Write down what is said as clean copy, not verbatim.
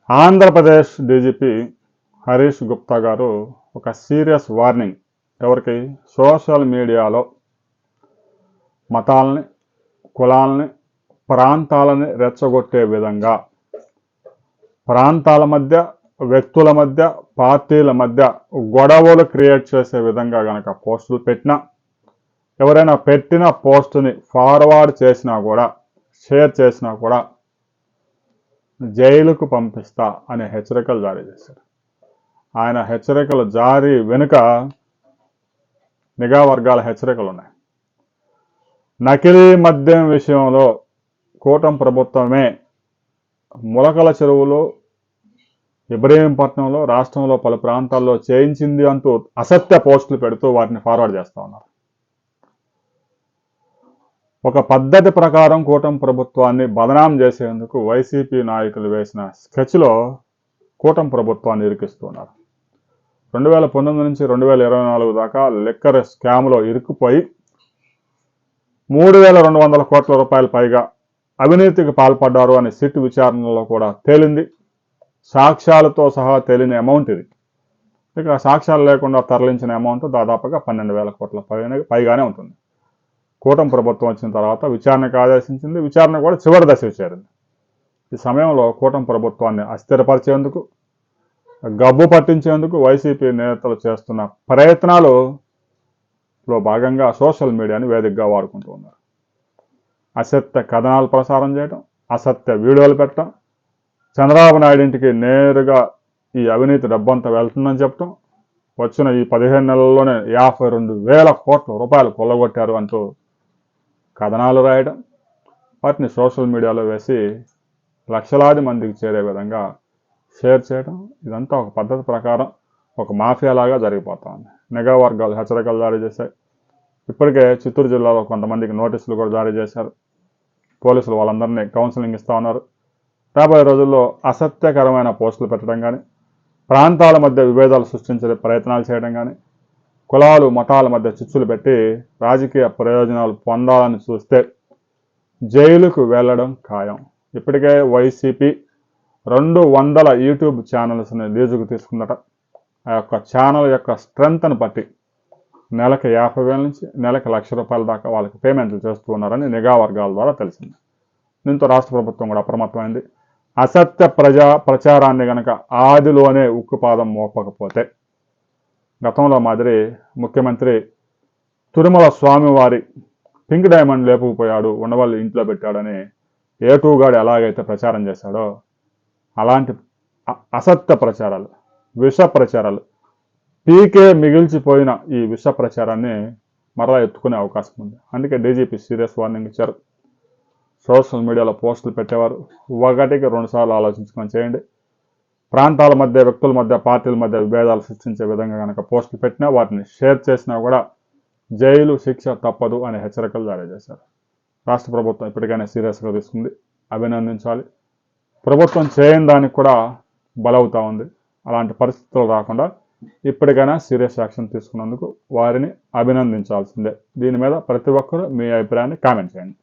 Andhra Pradesh DGP Harish Gupta గారు ఒక serious warning ఎవరికి? సోషల్ మీడియాలో మతాలని, కులాలని, ప్రాంతాలని రెచ్చగొట్టే విధంగా, ప్రాంతాల మధ్య, వ్యక్తుల మధ్య, పార్టీల మధ్య గొడవలు క్రియేట్ చేసే విధంగా గనక పోస్టులు పెట్టినా, ఎవరైనా పెట్టిన పోస్టుని ఫార్వర్డ్ చేసినా కూడా, షేర్ చేసినా కూడా జైలుకు పంపిస్తా అనే హెచ్చరికలు జారీ చేశారు. ఆయన హెచ్చరికలు జారీ వెనుక నిఘా వర్గాల హెచ్చరికలు ఉన్నాయి. నకిలీ మద్యం విషయంలో కూటమి ప్రభుత్వమే ములకల చెరువులో, ఇబ్రహీంపట్నంలో, రాష్ట్రంలో పలు ప్రాంతాల్లో చేయించింది అంటూ అసత్య పోస్టులు పెడుతూ వాటిని ఫార్వర్డ్ చేస్తూ ఉన్నారు. ఒక పద్ధతి ప్రకారం కూటమి ప్రభుత్వాన్ని బదనాం చేసేందుకు వైసీపీ నాయకులు వేసిన స్కెచ్లో కూటమి ప్రభుత్వాన్ని ఇరికిస్తున్నారు. 2019 నుంచి 2024 దాకా లిక్కర్ స్కామ్లో ఇరుక్కుపోయి 3,200 కోట్ల రూపాయల పైగా అవినీతికి పాల్పడ్డారు అని సిట్ విచారణలో కూడా తేలింది. సాక్ష్యాలతో సహా తేలిన అమౌంట్ ఇది. ఇక సాక్ష్యాలు లేకుండా తరలించిన అమౌంట్ దాదాపుగా 12,000 కోట్ల పైగానే ఉంటుంది. కూటమి ప్రభుత్వం వచ్చిన తర్వాత విచారణకు ఆదేశించింది. విచారణ కూడా చివరి దశ చేరింది. ఈ సమయంలో కూటమి ప్రభుత్వాన్ని అస్థిరపరిచేందుకు, గబ్బు పట్టించేందుకు వైసీపీ నేతలు చేస్తున్న ప్రయత్నాలలో భాగంగా సోషల్ మీడియాని వేదికగా వాడుకుంటూ ఉన్నారు. అసత్య కథనాలు ప్రసారం చేయడం, అసత్య వీడియోలు పెట్టడం, చంద్రబాబు నాయుడు ఇంటికి నేరుగా ఈ అవినీతి డబ్బంతా వెళ్తుందని చెప్పడం, వచ్చిన ఈ 15 నెలల్లోనే 52,000 కోట్ల రూపాయలు కొల్లగొట్టారు అంటూ కథనాలు రాయడం, వాటిని సోషల్ మీడియాలో వేసి లక్షలాది మందికి చేరే విధంగా షేర్ చేయడం, ఇదంతా ఒక పద్ధతి ప్రకారం ఒక మాఫియాలాగా జరిగిపోతా ఉంది. నిఘా వర్గాలు హెచ్చరికలు జారీ చేశాయి. ఇప్పటికే చిత్తూరు జిల్లాలో కొంతమందికి నోటీసులు కూడా జారీ చేశారు. పోలీసులు వాళ్ళందరినీ కౌన్సిలింగ్ ఇస్తూ ఉన్నారు. రాబోయే రోజుల్లో అసత్యకరమైన పోస్టులు పెట్టడం కానీ, ప్రాంతాల మధ్య విభేదాలు సృష్టించే ప్రయత్నాలు చేయడం కానీ, కులాలు మతాల మధ్య చిచ్చులు పెట్టి రాజకీయ ప్రయోజనాలు పొందాలని చూస్తే జైలుకు వెళ్ళడం ఖాయం. ఇప్పటికే వైసీపీ 200 యూట్యూబ్ ఛానల్స్ని లీజుకు తీసుకుందట. ఆ యొక్క ఛానల్ యొక్క స్ట్రెంగ్త్ని బట్టి నెలకు 50,000 నుంచి నెలకు ₹1,00,000 దాకా వాళ్ళకి పేమెంట్లు చేస్తూ ఉన్నారని నిఘా వర్గాల ద్వారా తెలిసింది. దీంతో రాష్ట్ర ప్రభుత్వం కూడా అప్రమత్తమైంది. అసత్య ప్రచారాన్ని గనక ఆదిలోనే ఉక్కుపాదం మోపకపోతే గతంలో మాదిరి ముఖ్యమంత్రి తిరుమల స్వామివారి పింక్ డైమండ్ లేపుకుపోయాడు, ఉండవల్లి ఇంట్లో పెట్టాడని ఏటూగాడు ఎలాగైతే ప్రచారం చేశాడో అలాంటి అసత్య ప్రచారాలు, విష ప్రచారాలు, పీకే మిగిల్చిపోయిన ఈ విష ప్రచారాన్ని మరలా ఎత్తుకునే అవకాశం ఉంది. అందుకే డీజీపీ సీరియస్ వార్నింగ్ ఇచ్చారు. సోషల్ మీడియాలో పోస్టులు పెట్టేవారు 1కి 2 సార్లు ఆలోచించుకొని చేయండి. ప్రాంతాల మధ్య, వ్యక్తుల మధ్య, పార్టీల మధ్య విభేదాలు సృష్టించే విధంగా కనుక పోస్టులు పెట్టినా, వాటిని షేర్ చేసినా కూడా జైలు శిక్ష తప్పదు అనే హెచ్చరికలు జారీ చేశారు. రాష్ట్ర ప్రభుత్వం ఇప్పటికైనా సీరియస్గా తీసుకుంది, అభినందించాలి. ప్రభుత్వం చేయని దానికి కూడా బలవుతూ ఉంది. అలాంటి పరిస్థితులు రాకుండా ఇప్పటికైనా సీరియస్ యాక్షన్ తీసుకున్నందుకు వారిని అభినందించాల్సిందే. దీని మీద ప్రతి ఒక్కరూ మీ అభిప్రాయాన్ని కామెంట్ చేయండి.